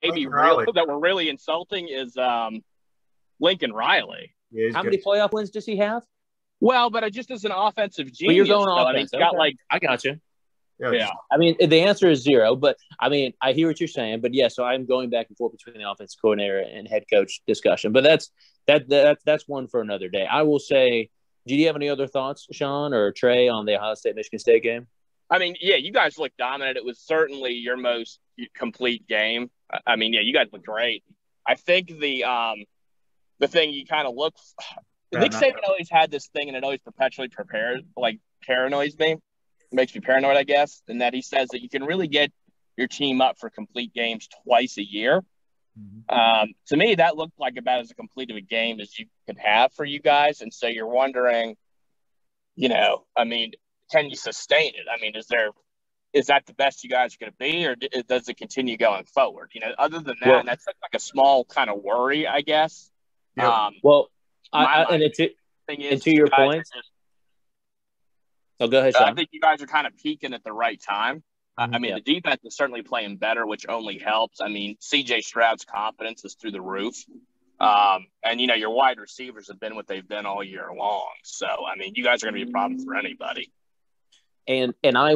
maybe Lincoln real Riley. that were really insulting is Lincoln Riley. Yeah, he's How good. many playoff wins does he have? Well, but just as an offensive But you're genius, going though. I mean, offense. he's got Okay. like, I got you. yeah. I mean, the answer is 0, but I mean, I hear what you're saying. But yeah, so I'm going back and forth between the offensive coordinator and head coach discussion. But that's one for another day. I will say, do you have any other thoughts, Sean or Trey, on the Ohio State Michigan State game? I mean, yeah, you guys looked dominant. It was certainly your most complete game. I mean, yeah, you guys looked great. I think the thing you kind of look. Nick Saban always had this thing, and it always perpetually paranoids me. It makes me paranoid, I guess, and that he says that you can really get your team up for complete games twice a year. To me, that looked like about as complete of a game as you could have for you guys, and so you're wondering, I mean, can you sustain it? I mean, is that the best you guys are going to be, or does it continue going forward? Other than that, and that's like a small kind of worry, I guess. Yep. And to your point, go ahead, Sean. I think you guys are kind of peaking at the right time. I mean, the defense is certainly playing better, which only helps. I mean, C.J. Stroud's confidence is through the roof. And, your wide receivers have been what they've been all year long. So, I mean, you guys are going to be a problem for anybody. And I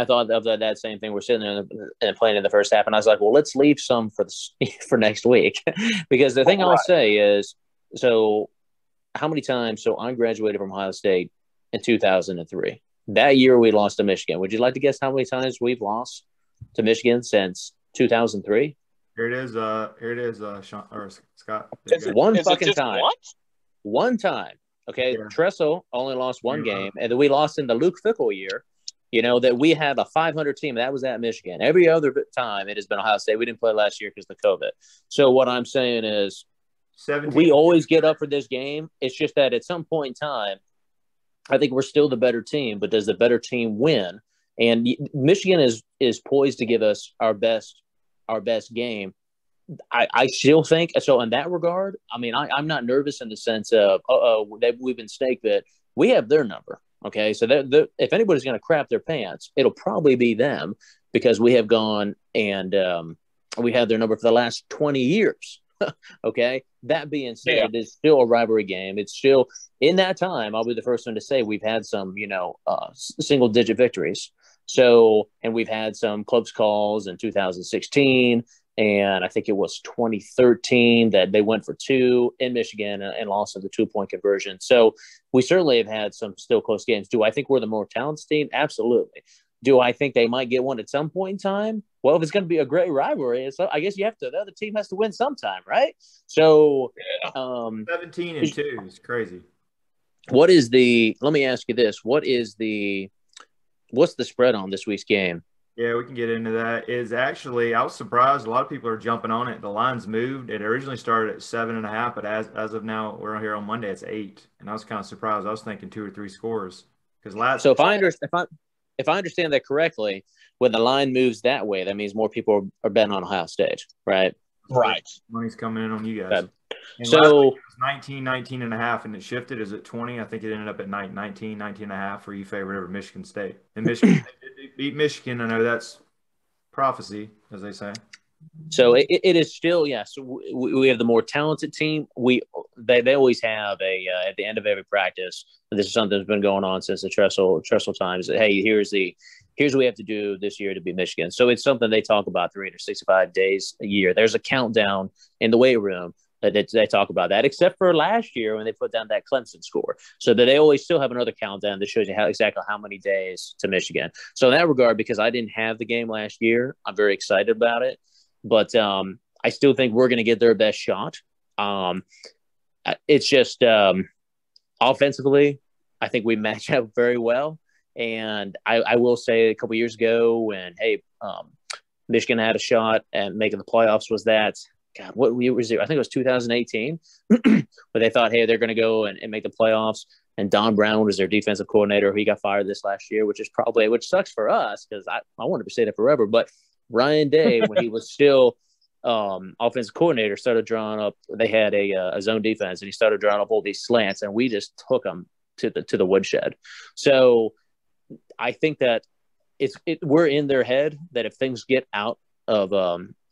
thought of that same thing. We're sitting there and playing in the first half, and I was like, well, let's leave some for next week. Because the thing I'll say is, so how many times? So I graduated from Ohio State in 2003. That year we lost to Michigan. Would you like to guess how many times we've lost to Michigan since 2003? Here it is, Sean or Scott. One fucking time. What? One time. Okay, Yeah. Tressel only lost one game, and then we lost in the Luke Fickell year. That we had a 500 team. That was at Michigan. Every other time it has been Ohio State. We didn't play last year because of COVID. So what I'm saying is, 17. we always get up for this game. It's just that at some point in time, I think we're still the better team, but does the better team win? And Michigan is poised to give us our best game. I still think so. In that regard, I mean, I'm not nervous in the sense of that we've been snake bit. We have their number. Okay, so if anybody's going to crap their pants, it'll probably be them because we have gone and we had their number for the last 20 years. Okay. That being said, It's still a rivalry game. It's still in that time. I'll be the first one to say we've had some, single digit victories. So, and we've had some close calls in 2016, and I think it was 2013 that they went for 2 in Michigan and lost in the 2-point conversion. So we certainly have had some still close games. Do I think we're the more talented team? Absolutely. Do I think they might get one at some point in time? Well, if it's going to be a great rivalry, so I guess the other team has to win sometime, right? So, 17-2 is crazy. Let me ask you this. What's the spread on this week's game? Yeah, we can get into that. I was surprised. A lot of people are jumping on it. The line's moved. It originally started at 7.5, but as of now, we're here on Monday, it's 8. And I was kind of surprised. I was thinking 2 or 3 scores. So if I understand that correctly, when the line moves that way, that means more people are betting on Ohio State, right? Right. Money's coming in on you guys. Okay. So it was 19.5, and it shifted. Is it 20? I think it ended up at 19.5 for you favored over Michigan State. And Michigan State beat Michigan. I know that's prophecy, as they say. So it is still, yes. We have the more talented team. They always have at the end of every practice. This is something that's been going on since the Tressel times. That, hey, here's what we have to do this year to beat Michigan. So it's something they talk about 365 days a year. There's a countdown in the weight room that they talk about that, except for last year when they put down that Clemson score. So that they always still have another countdown that shows you exactly how many days to Michigan. So in that regard, because I didn't have the game last year, I'm very excited about it. But I still think we're going to get their best shot. It's just offensively, I think we match up very well. And I will say a couple years ago when, Michigan had a shot at making the playoffs was that, God, what year was it? I think it was 2018, where they thought, hey, they're going to go and make the playoffs. And Don Brown was their defensive coordinator. He got fired this last year, which sucks for us because I wanted to say that forever. But Ryan Day, when he was still offensive coordinator, started drawing up. They had a zone defense, and he started drawing up all these slants, and we just took them to the woodshed. So I think that we're in their head that if things get out of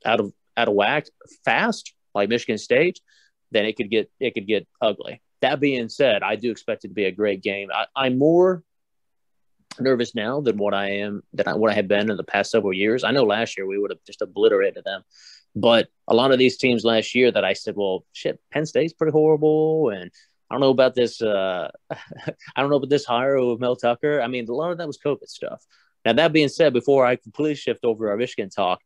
out of whack fast, like Michigan State, then it could get ugly. That being said, I do expect it to be a great game. I'm more nervous now than what I have been in the past several years. I know last year we would have just obliterated them, but a lot of these teams last year that I said, well, shit, Penn State's pretty horrible, and I don't know about this. I don't know about this hire of Mel Tucker. I mean, a lot of that was COVID stuff. Now that being said, before I completely shift over our Michigan talk,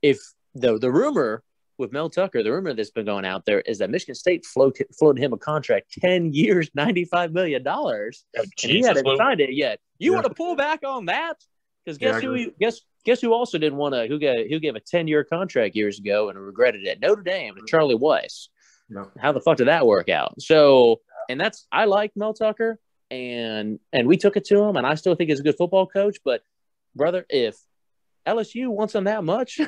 if the rumor with Mel Tucker, the rumor that's been going out there is that Michigan State floated him a contract 10 years, $95 million. And he hadn't signed it yet. You want to pull back on that? Because guess who also didn't want to, who gave a 10-year contract years ago and regretted it? Notre Dame and Charlie Weiss. No. How the fuck did that work out? So, and I like Mel Tucker, and we took it to him, and I still think he's a good football coach. But, brother, if LSU wants him that much,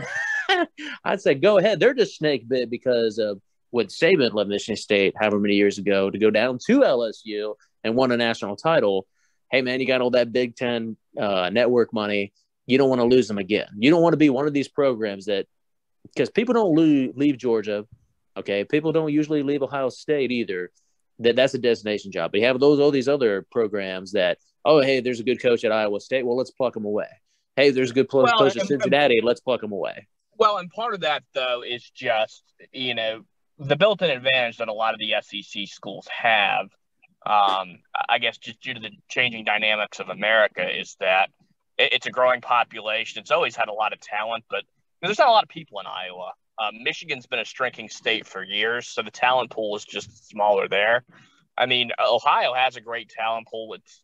I'd say go ahead. They're just snake bit because of when Saban left Michigan State however many years ago to go down to LSU and won a national title. Hey, man, you got all that Big Ten network money. You don't want to lose them again. You don't want to be one of these programs that – because people don't leave Georgia, okay? People don't usually leave Ohio State either. That's a destination job. But you have all these other programs that, oh, hey, there's a good coach at Iowa State. Well, let's pluck them away. Hey, there's a good coach at Cincinnati. Let's pluck them away. Well, and part of that, though, is just, the built-in advantage that a lot of the SEC schools have, I guess just due to the changing dynamics of America, is that it's a growing population. It's always had a lot of talent, but there's not a lot of people in Iowa. Michigan's been a shrinking state for years, so the talent pool is just smaller there. I mean, Ohio has a great talent pool. It's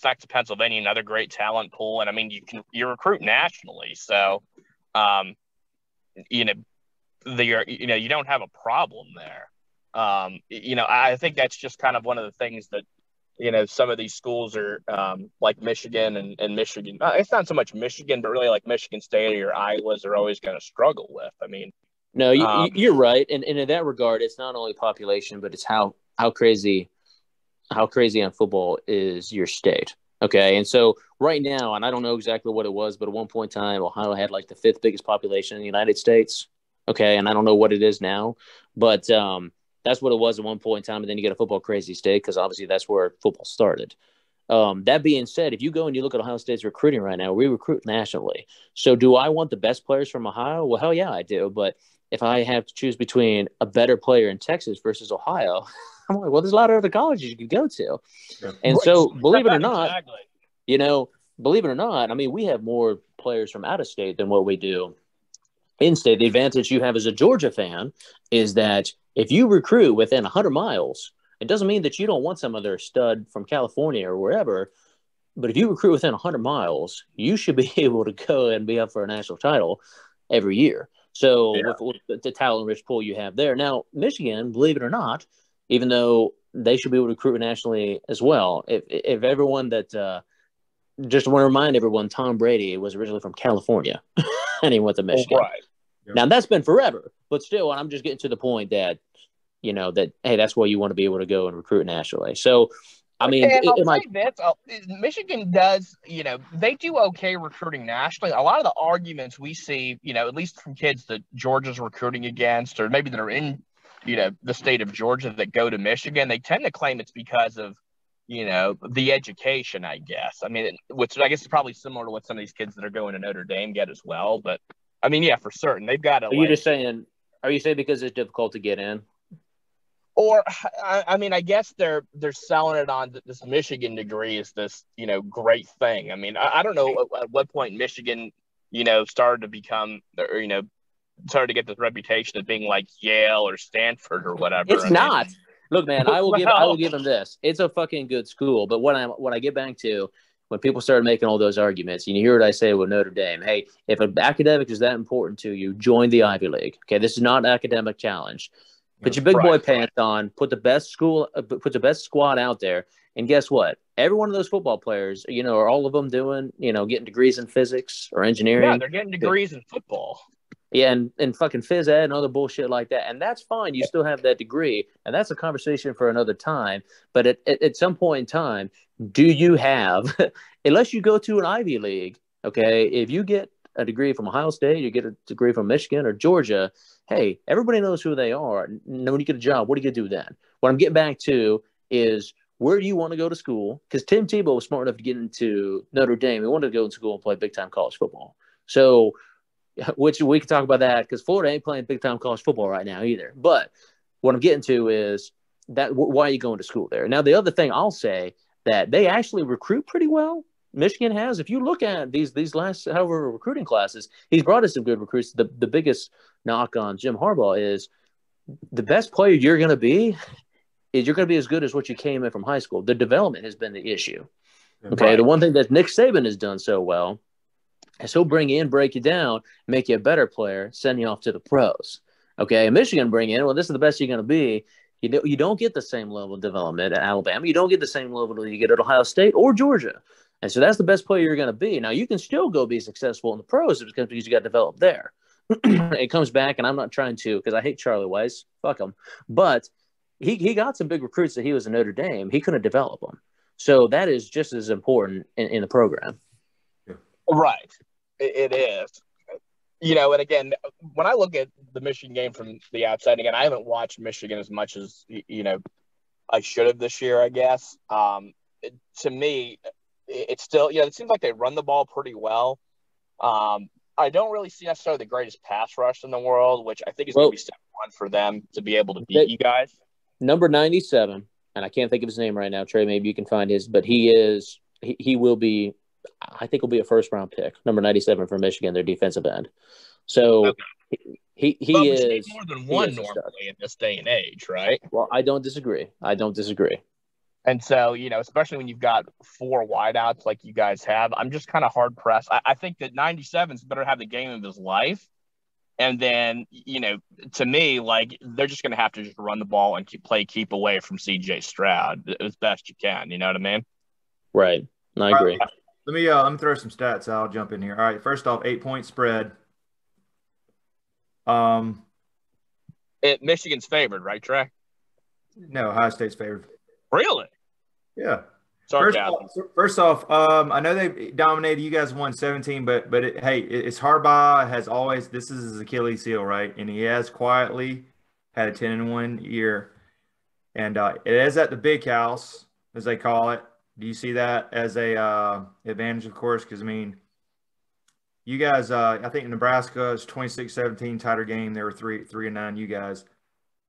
next to Pennsylvania, another great talent pool, and I mean, you recruit nationally, so you don't have a problem there. I think that's just kind of one of the things that some of these schools are like Michigan and Michigan. It's not so much Michigan, but really like Michigan State or your Iowas are always going to struggle with. I mean, no, you're right, and in that regard, it's not only population, but it's how crazy on football is your state. Okay, and so right now, and I don't know exactly what it was, but at one point in time, Ohio had like the 5th biggest population in the United States. Okay, and I don't know what it is now, but that's what it was at one point in time. And then you get a football crazy state because obviously that's where football started. That being said, if you go and you look at Ohio State's recruiting right now, we recruit nationally. So do I want the best players from Ohio? Well, hell yeah, I do. But if I have to choose between a better player in Texas versus Ohio, I'm like, well, there's a lot of other colleges you could go to. Yeah. And so believe it or not, I mean, we have more players from out of state than what we do in state. The advantage you have as a Georgia fan is that if you recruit within 100 miles, it doesn't mean that you don't want some other stud from California or wherever. But if you recruit within 100 miles, you should be able to go and be up for a national title every year. So with the talent-rich pool you have there. Now, Michigan, believe it or not, even though they should be able to recruit nationally as well, if everyone that just want to remind everyone, Tom Brady was originally from California and he went to Michigan. Right. Now, that's been forever. But still, I'm just getting to the point that, hey, that's why you want to be able to go and recruit nationally. So, I mean, Michigan does, they do okay recruiting nationally. A lot of the arguments we see, at least from kids that Georgia's recruiting against, or maybe that are in, the state of Georgia that go to Michigan, they tend to claim it's because of, the education, I guess. I mean, which I guess is probably similar to what some of these kids that are going to Notre Dame get as well. But, I mean, yeah, for certain. They've got to. Are you saying because it's difficult to get in? Or, I mean, I guess they're selling it on this Michigan degree is this, great thing. I mean, I don't know at what point Michigan, started to become, or, started to get this reputation of being like Yale or Stanford or whatever. It's not. Look, man, I will give them this. It's a fucking good school. But what I get back to, when people started making all those arguments, you hear what I say with Notre Dame. Hey, if an academic is that important to you, join the Ivy League. Okay, this is not an academic challenge. Put your big boy pants on. Put the best squad out there. And guess what? Every one of those football players, are all of them doing, getting degrees in physics or engineering. Yeah, they're getting degrees in football. Yeah, and fucking phys ed and other bullshit like that. And that's fine. You still have that degree. And that's a conversation for another time. But at some point in time, do you have, unless you go to an Ivy League, okay, if you get a degree from Ohio State, you get a degree from Michigan or Georgia, hey, everybody knows who they are. And when you get a job, what are you going to do then? What I'm getting back to is, where do you want to go to school? Because Tim Tebow was smart enough to get into Notre Dame. He wanted to go to school and play big-time college football. So, which we can talk about that because Florida ain't playing big-time college football right now either. But what I'm getting to is that why are you going to school there? Now, the other thing I'll say, that they actually recruit pretty well. Michigan has. If you look at these last however recruiting classes, he's brought us some good recruits. The biggest knock on Jim Harbaugh is the best player you're going to be is you're going to be as good as what you came in from high school. The development has been the issue. Okay, right. The one thing that Nick Saban has done so well is he'll bring you in, break you down, make you a better player, send you off to the pros. Okay, and Michigan bring in, well, this is the best you're going to be. You don't get the same level of development at Alabama. You don't get the same level that you get at Ohio State or Georgia. And so that's the best player you're going to be. Now, you can still go be successful in the pros because you got developed there. It comes back, and I'm not trying to because I hate Charlie Weiss. Fuck him. But he got some big recruits that he was in Notre Dame. He couldn't develop them. So that is just as important in the program. Right. It is. And again, when I look at the Michigan game from the outside, again, I haven't watched Michigan as much as, I should have this year, I guess. To me, it's still, it seems like they run the ball pretty well. I don't really see necessarily the greatest pass rush in the world, which I think is going to be step one for them to be able to beat you guys. Number 97, and I can't think of his name right now, Trey, maybe you can find his, but he will be, I think he'll be a first-round pick, number 97 for Michigan, their defensive end. So he is more than one normally in this day and age, right? Well, I don't disagree. And so, especially when you've got four wideouts like you guys have, I'm just kind of hard-pressed. I think that 97's better have the game of his life. And then, to me, like, they're just going to have to just run the ball and keep away from C.J. Stroud as best you can. You know what I mean? Right. I agree. Right. Let me throw some stats. I'll jump in here. All right. First off, 8-point spread. Michigan's favored, right, Trey? No, Ohio State's favored. Really? Yeah. Sarcasm. First off, I know they dominated. You guys won 17, but it's Harbaugh has always, this is his Achilles heel, right? And he has quietly had a 10-1 year. And it is at the big house, as they call it. Do you see that as a advantage, of course? Because, you guys, I think Nebraska is 26-17, tighter game. They were 3-9, you guys.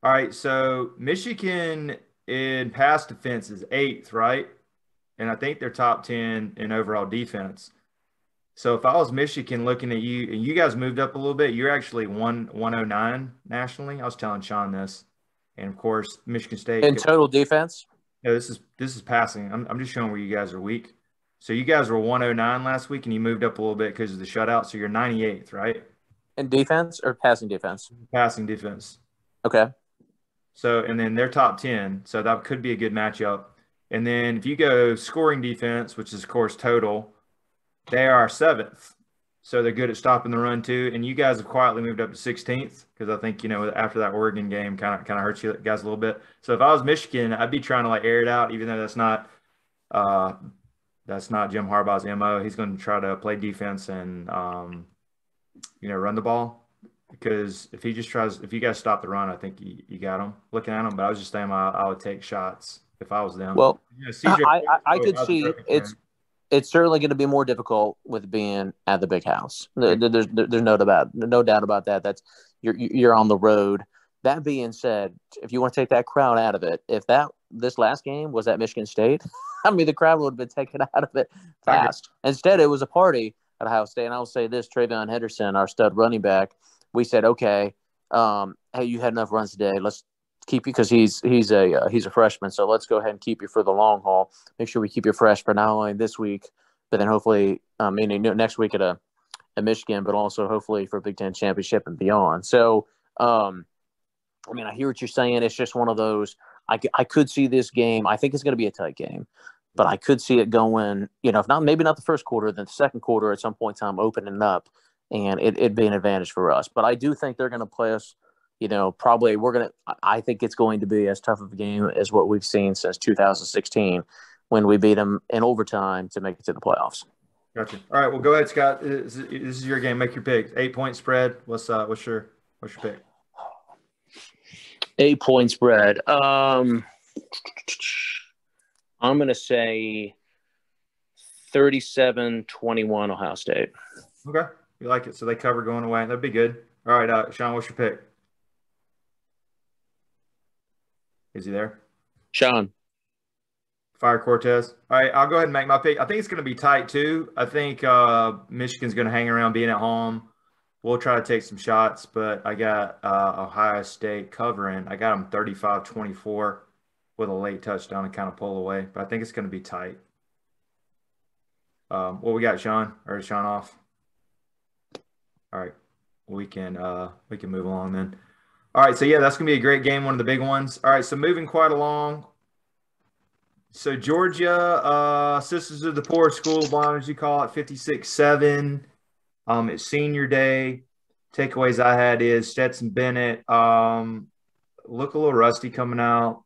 All right, so Michigan in pass defense is 8th, right? And I think they're top 10 in overall defense. So if I was Michigan looking at you, and you guys moved up a little bit, you're actually 109 nationally. I was telling Sean this. And, of course, Michigan State. In total defense? No, this is passing. I'm just showing where you guys are weak. So you guys were 109 last week, and you moved up a little bit because of the shutout. So you're 98th, right? In defense or passing defense? Passing defense. Okay. So, and then they're top 10. So that could be a good matchup. And then if you go scoring defense, which is, of course, total, they are 7th. So they're good at stopping the run, too. And you guys have quietly moved up to 16th because I think, after that Oregon game kind of hurt you guys a little bit. So if I was Michigan, I'd be trying to, air it out, even though that's not Jim Harbaugh's MO. He's going to try to play defense and, run the ball. Because if you guys stop the run, I think you got him looking at him. But I was just saying I would take shots if I was them. Well, I could see it's certainly going to be more difficult with being at the big house. There's no doubt about that. That's you're on the road. That being said, if you want to take that crowd out of it, if this last game was at Michigan State, the crowd would have been taken out of it fast. Instead, it was a party at Ohio State. And I'll say this: Trayvon Henderson, our stud running back, we said, okay, hey, you had enough runs today. Let's keep you because he's a freshman. So let's go ahead and keep you for the long haul. Make sure we keep you fresh for not only this week, but then hopefully, next week at Michigan, but also hopefully for Big Ten championship and beyond. So, I hear what you're saying. It's just one of those. I could see this game. I think it's going to be a tight game, but I could see it going. If not, maybe not the first quarter, then the second quarter at some point in time opening up, and it'd be an advantage for us. But I do think they're going to play us. Probably I think it's going to be as tough of a game as what we've seen since 2016 when we beat them in overtime to make it to the playoffs. Gotcha. All right. Well, go ahead, Scott. This is your game. Make your pick. 8-point spread. What's your pick? 8-point spread. I'm going to say 37-21 Ohio State. Okay. You like it. So they cover going away. That'd be good. All right, Sean, what's your pick? Is he there? Sean. Fire Cortez. All right, I'll go ahead and make my pick. I think it's going to be tight, too. I think Michigan's going to hang around being at home. We'll try to take some shots, but I got Ohio State covering. I got them 35-24 with a late touchdown and kind of pull away. But I think it's going to be tight. What we got, Sean? Or is Sean off? All right. We can move along then. All right, so yeah, that's gonna be a great game, one of the big ones. All right, so moving quite along. So Georgia, Sisters of the Poor School Bombers, you call it, 56-7. It's senior day. Takeaways I had is Stetson Bennett look a little rusty coming out.